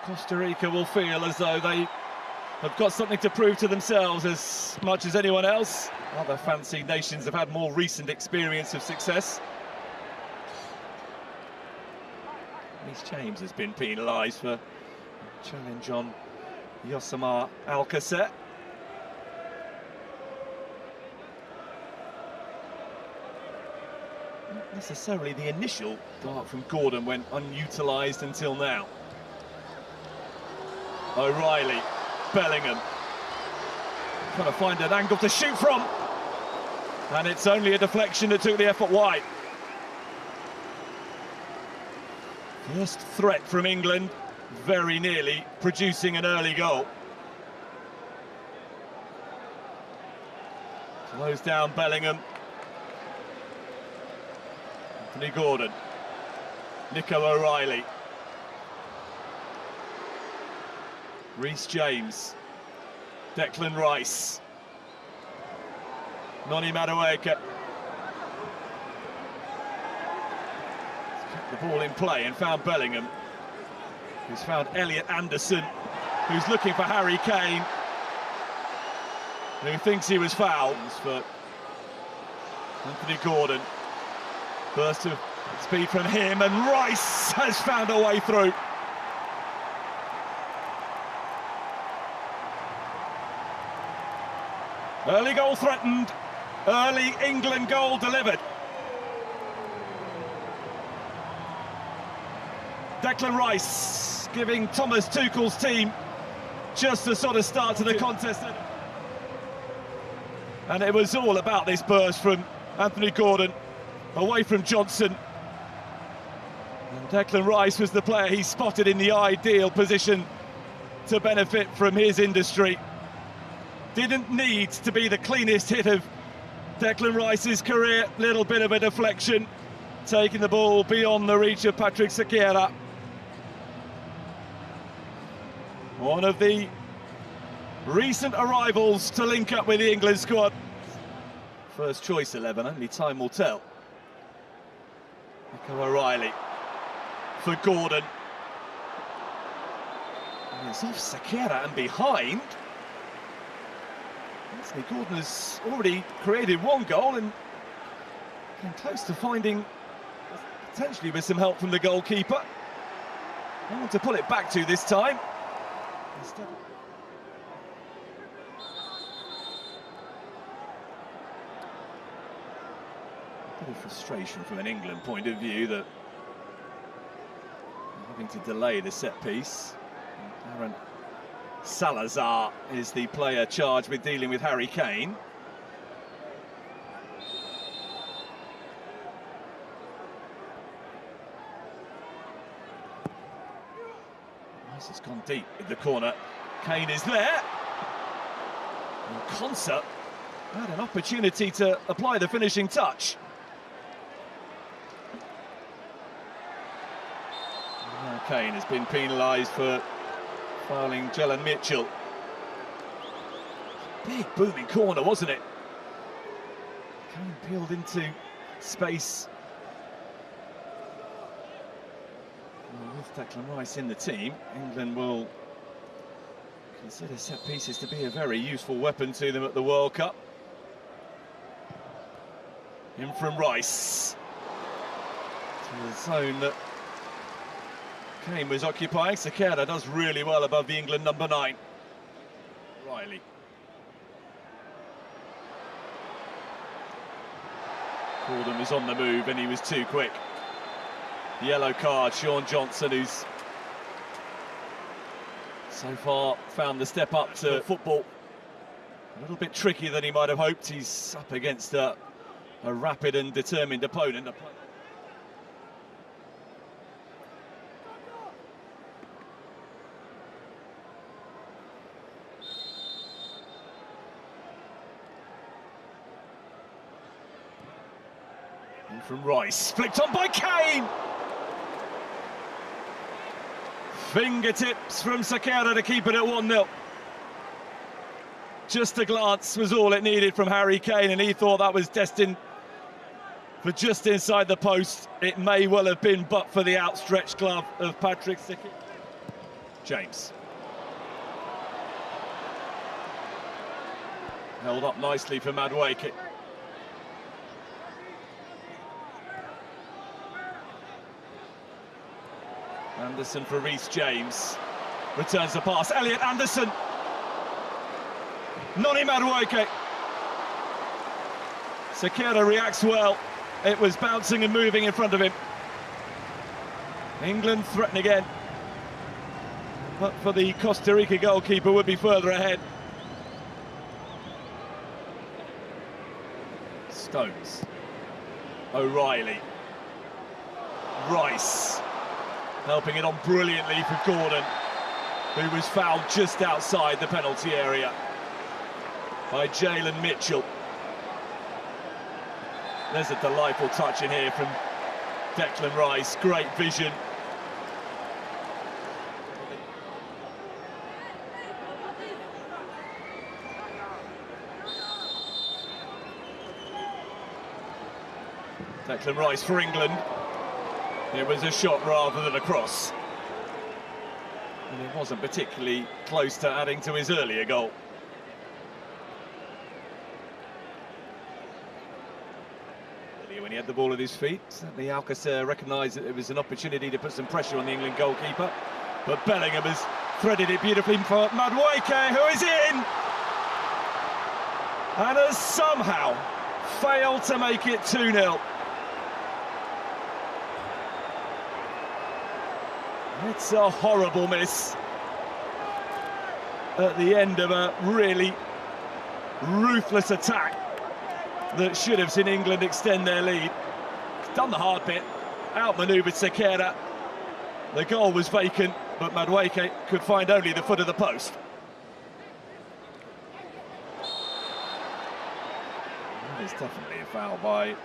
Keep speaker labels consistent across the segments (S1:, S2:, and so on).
S1: Costa Rica will feel as though they have got something to prove to themselves as much as anyone else. Other fancy nations have had more recent experience of success. Reece James has been penalised for a challenge on Yosemar Alcacer. Not necessarily the initial dart from Gordon went unutilised until now. O'Reilly, Bellingham, trying to find an angle to shoot from, and it's only a deflection that took the effort wide. First threat from England, very nearly producing an early goal. Slows down Bellingham. Anthony Gordon, Nico O'Reilly, Reece James, Declan Rice, Noni Madueke. Kept the ball in play and found Bellingham, who's found Elliot Anderson, who's looking for Harry Kane, who thinks he was fouled. For Anthony Gordon, burst of speed from him, and Rice has found a way through. Early goal threatened, early England goal delivered. Declan Rice giving Thomas Tuchel's team just the sort of start to the contest. And it was all about this burst from Anthony Gordon, away from Johnson. And Declan Rice was the player he spotted in the ideal position to benefit from his industry. Didn't need to be the cleanest hit of Declan Rice's career. Little bit of a deflection, taking the ball beyond the reach of Patrick Sequeira. One of the recent arrivals to link up with the England squad. First choice 11, only time will tell. Nico O'Reilly for Gordon. And it's off Sequeira and behind. Anthony Gordon has already created one goal and came close to finding, potentially with some help from the goalkeeper. No one to pull it back to this time. Instead, a bit of frustration from an England point of view that having to delay the set piece. Aaron Salazar is the player charged with dealing with Harry Kane. Rice has gone deep in the corner. Kane is there. And Konsa had an opportunity to apply the finishing touch. And now Kane has been penalised for fouling Jelen Mitchell. Big booming corner, wasn't it? Kane peeled into space. And with Declan Rice in the team, England will consider set pieces to be a very useful weapon to them at the World Cup. In from Rice to the zone that Kane was occupying. Sequeira does really well above the England number 9. Riley. Gordon was on the move and he was too quick. Yellow card, Sean Johnson, who's so far found the step up to football. A little bit trickier than he might have hoped. He's up against a rapid and determined opponent. And from Rice, flicked on by Kane! Fingertips from Sequeira to keep it at 1-0. Just a glance was all it needed from Harry Kane, and he thought that was destined for just inside the post. It may well have been, but for the outstretched glove of Patrick Sequeira. James. Held up nicely for Madueke. Anderson for Reece James. Returns the pass. Elliot Anderson. Noni Madueke. Sequeira reacts well. It was bouncing and moving in front of him. England threaten again. But for the Costa Rica goalkeeper, would be further ahead. Stones. O'Reilly. Rice. Helping it on brilliantly for Gordon, who was fouled just outside the penalty area by Jalen Mitchell. There's a delightful touch in here from Declan Rice. Great vision. Declan Rice for England. It was a shot rather than a cross. And it wasn't particularly close to adding to his earlier goal. When he had the ball at his feet, certainly Alcacer recognised that it was an opportunity to put some pressure on the England goalkeeper. But Bellingham has threaded it beautifully for Madueke, who is in! And has somehow failed to make it 2-0. It's a horrible miss at the end of a really ruthless attack that should have seen England extend their lead. He's done the hard bit, outmanoeuvred Sequeira. The goal was vacant, but Madueke could find only the foot of the post. It's definitely a foul by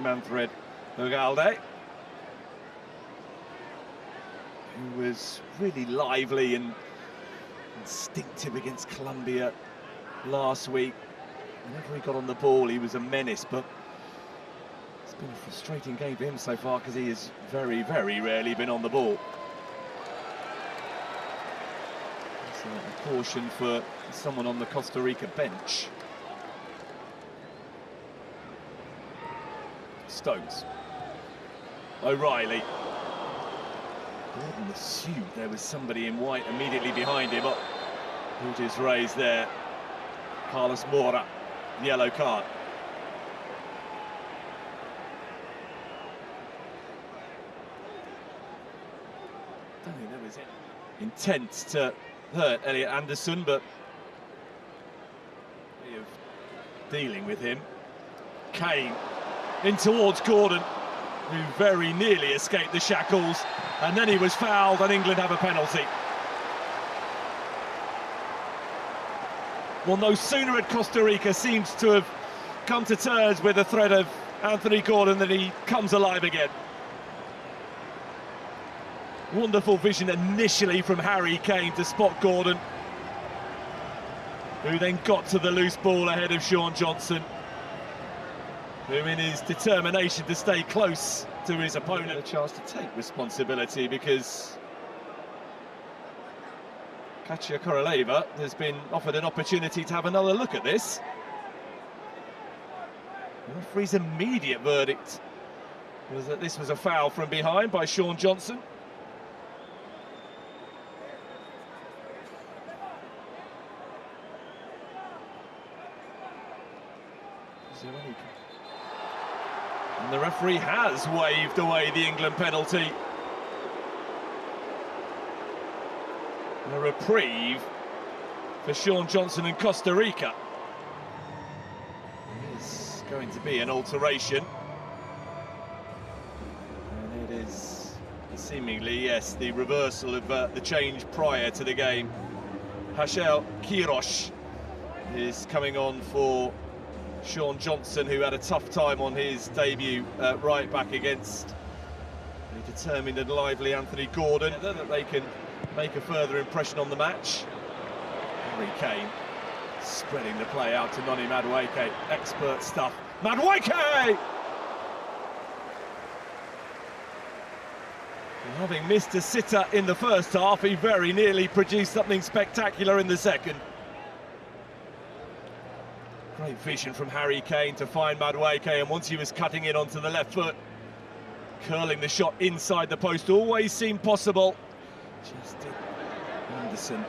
S1: Manfred Ugalde, who was really lively and instinctive against Colombia last week. Whenever he got on the ball, he was a menace, but it's been a frustrating game for him so far because he has very, very rarely been on the ball. So a caution for someone on the Costa Rica bench. Stones. O'Reilly. Gordon assumed there was somebody in white immediately behind him. Who just raised there? Carlos Mora. Yellow card. Don't think there was any intent to hurt Elliot Anderson, but way of dealing with him. Kane in towards Gordon, who very nearly escaped the shackles, and then he was fouled, and England have a penalty. Well, no sooner had Costa Rica seems to have come to terms with the threat of Anthony Gordon than he comes alive again. Wonderful vision initially from Harry Kane to spot Gordon, who then got to the loose ball ahead of Sean Johnson, who in his determination to stay close to his opponent had a chance to take responsibility, because Katia Koroleva has been offered an opportunity to have another look at this. The referee's immediate verdict was that this was a foul from behind by Sean Johnson. And the referee has waved away the England penalty. A reprieve for Sean Johnson and Costa Rica. It's going to be an alteration. And it is seemingly, yes, the reversal of the change prior to the game. Hashel Kirosh is coming on for Sean Johnson, who had a tough time on his debut right back against a determined and lively Anthony Gordon, that they can make a further impression on the match. Harry Kane spreading the play out to Noni Madueke. Expert stuff. Madueke! Having missed a sitter in the first half, he very nearly produced something spectacular in the second. Great vision from Harry Kane to find Madueke, and once he was cutting in onto the left foot, curling the shot inside the post always seemed possible. Just did. Anderson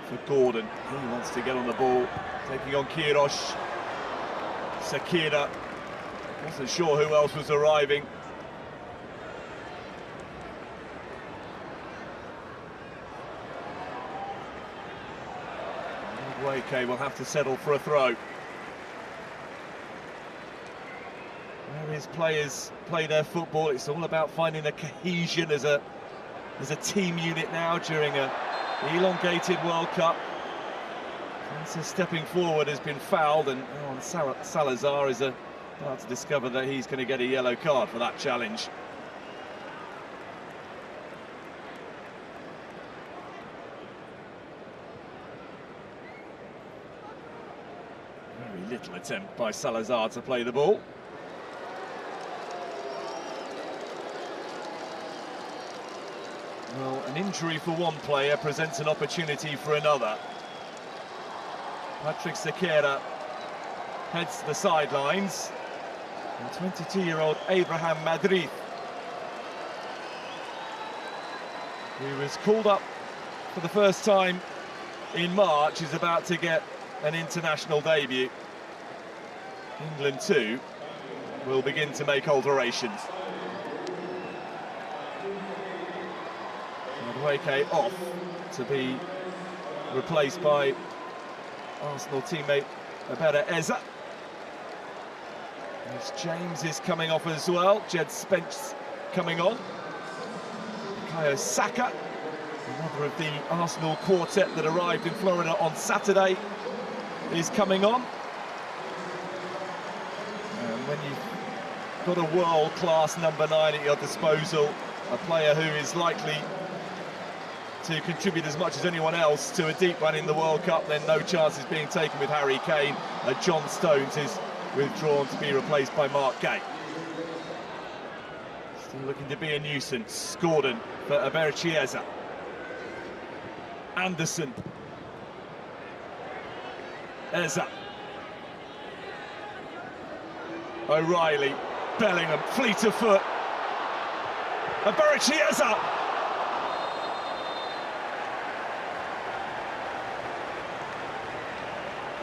S1: for Gordon. He wants to get on the ball, taking on Kirosh. Sakira. Wasn't sure who else was arriving. Madueke will have to settle for a throw. Where his players play their football, it's all about finding the cohesion as a team unit now during a elongated World Cup. Francis stepping forward has been fouled, and Salazar is about to discover that he's going to get a yellow card for that challenge. Very little attempt by Salazar to play the ball. Well, an injury for one player presents an opportunity for another. Patrick Sakira heads to the sidelines. And 22-year-old Abraham Madrid, who was called up for the first time in March, is about to get an international debut. England too will begin to make alterations. Madueke off to be replaced by Arsenal teammate Abera Eza. As James is coming off as well, Jed Spence coming on. Bukayo Saka, another of the Arsenal quartet that arrived in Florida on Saturday, is coming on. And when you've got a world-class number 9 at your disposal, a player who is likely to contribute as much as anyone else to a deep run in the World Cup, then no chance is being taken with Harry Kane. John Stones is withdrawn to be replaced by Mark Gay. Still looking to be a nuisance. Gordon for Aberchieza. Anderson. Eza. O'Reilly. Bellingham. Fleet of foot. Aberchieza.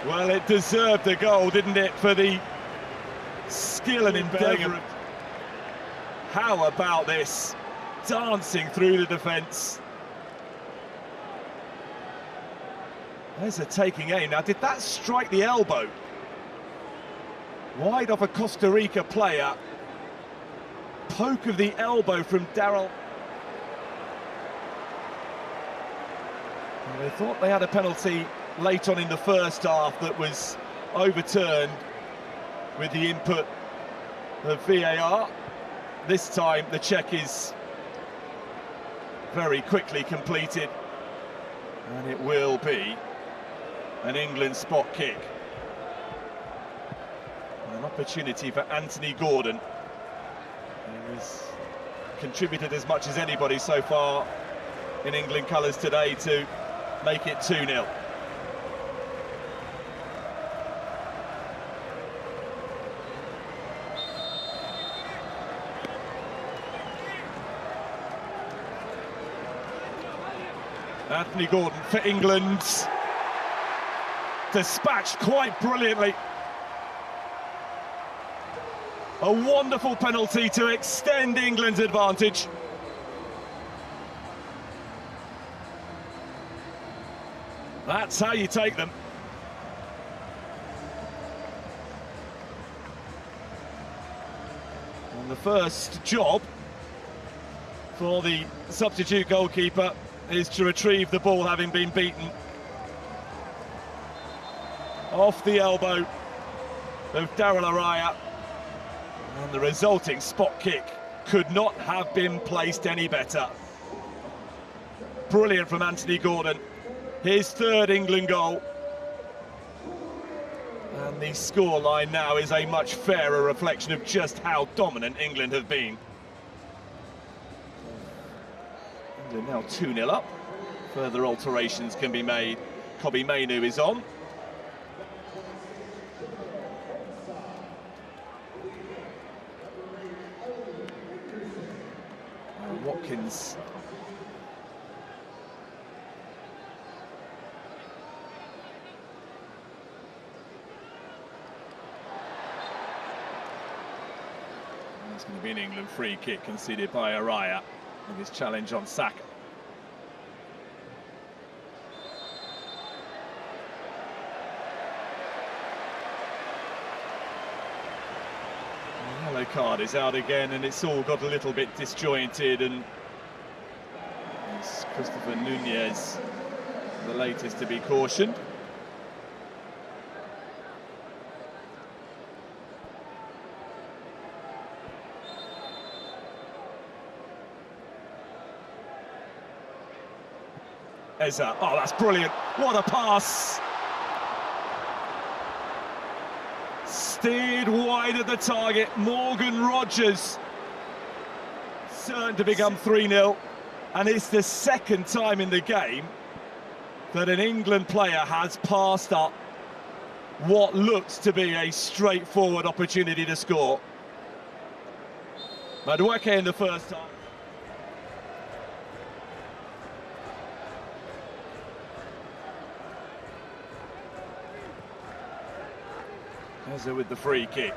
S1: Well, it deserved a goal, didn't it, for the skill and endeavour. How about this? Dancing through the defence. There's a taking aim. Now, did that strike the elbow? Wide off a Costa Rica player. Poke of the elbow from Daryl. They thought they had a penalty late on in the first half that was overturned with the input of VAR. This time the check is very quickly completed, and it will be an England spot kick. An opportunity for Anthony Gordon, who has contributed as much as anybody so far in England colours today to make it 2-0. Anthony Gordon for England, dispatched quite brilliantly. A wonderful penalty to extend England's advantage. That's how you take them. And the first job for the substitute goalkeeper is to retrieve the ball, having been beaten. Off the elbow of Daryl Araya. And the resulting spot kick could not have been placed any better. Brilliant from Anthony Gordon. His third England goal. And the scoreline now is a much fairer reflection of just how dominant England have been. They're now 2-0 up. Further alterations can be made. Kobbie Mainoo is on. Watkins. It's going to be an England free kick conceded by Araya with his challenge on Saka. The yellow card is out again, and it's all got a little bit disjointed, and it's Christopher Nunez, the latest to be cautioned. Eza, oh, that's brilliant. What a pass. Steered wide at the target. Morgan Rogers. Certain to become 3-0. And it's the second time in the game that an England player has passed up what looks to be a straightforward opportunity to score. Madueke in the first time. Eza with the free kick.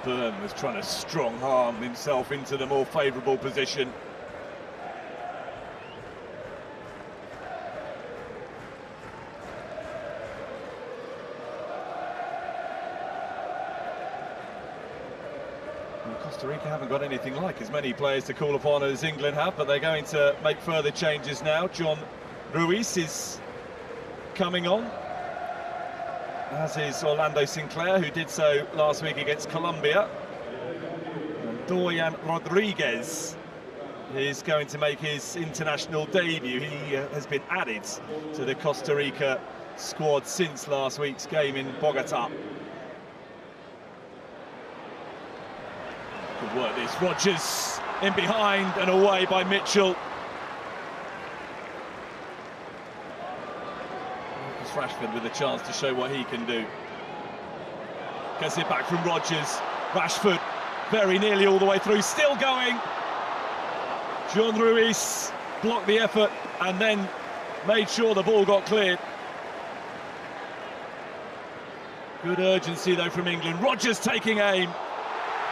S1: Byrne was trying to strong-arm himself into the more favourable position. Well, Costa Rica haven't got anything like as many players to call upon as England have, but they're going to make further changes now. John Ruiz is coming on, as is Orlando Sinclair, who did so last week against Colombia. And Dorian Rodriguez is going to make his international debut. He has been added to the Costa Rica squad since last week's game in Bogota. Good work this. Rogers in behind and away by Mitchell. Rashford with a chance to show what he can do. Gets it back from Rogers. Rashford very nearly all the way through, still going. John Ruiz blocked the effort and then made sure the ball got cleared. Good urgency though from England. Rogers taking aim,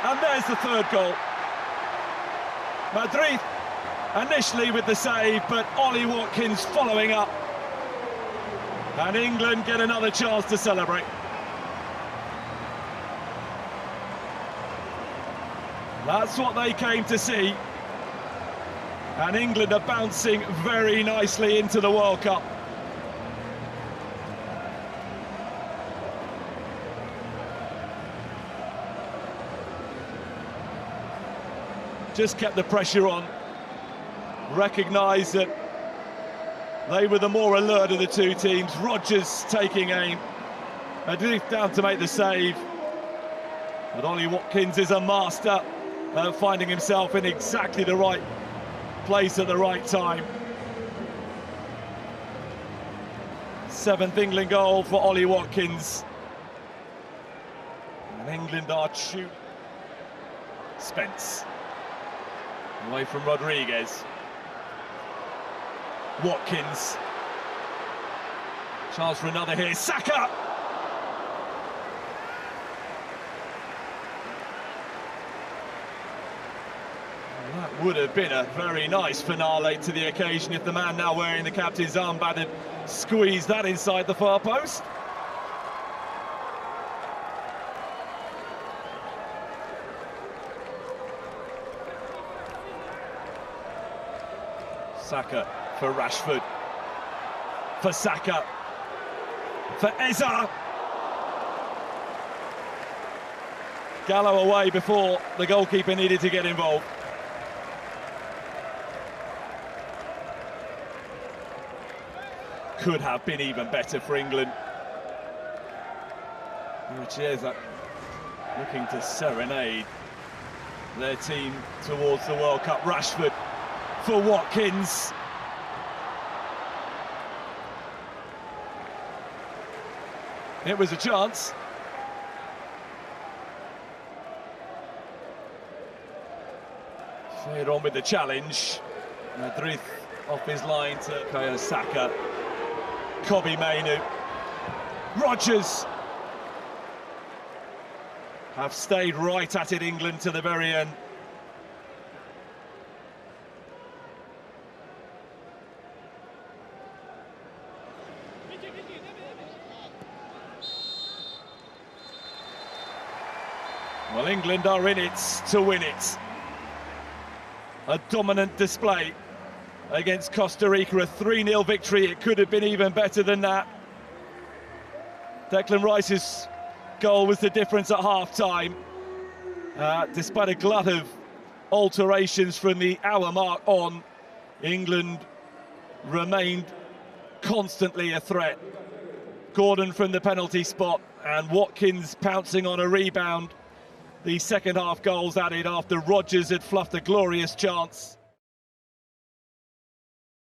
S1: and there's the third goal. Madrid initially with the save, but Ollie Watkins following up. And England get another chance to celebrate. That's what they came to see. And England are bouncing very nicely into the World Cup. Just kept the pressure on. Recognised that they were the more alert of the two teams. Rogers taking aim. Madrid down to make the save. But Ollie Watkins is a master finding himself in exactly the right place at the right time. 7th England goal for Ollie Watkins. And England are shooting. Spence. Away from Rodriguez. Watkins. Chance for another here. Saka! Well, that would have been a very nice finale to the occasion if the man now wearing the captain's armband had squeezed that inside the far post. Saka for Rashford, for Saka, for Eza. Gallo away before the goalkeeper needed to get involved. Could have been even better for England. Chiesa looking to serenade their team towards the World Cup. Rashford for Watkins. It was a chance. Fade on with the challenge. Madrid off his line to Bukayo Saka. Kobe Mainu. Rodgers have stayed right at it, England, to the very end. Well, England are in it to win it. A dominant display against Costa Rica, a 3-0 victory. It could have been even better than that. Declan Rice's goal was the difference at half-time. Despite a glut of alterations from the hour mark on, England remained constantly a threat. Gordon from the penalty spot and Watkins pouncing on a rebound. The second half goals added after Rodgers had fluffed a glorious chance.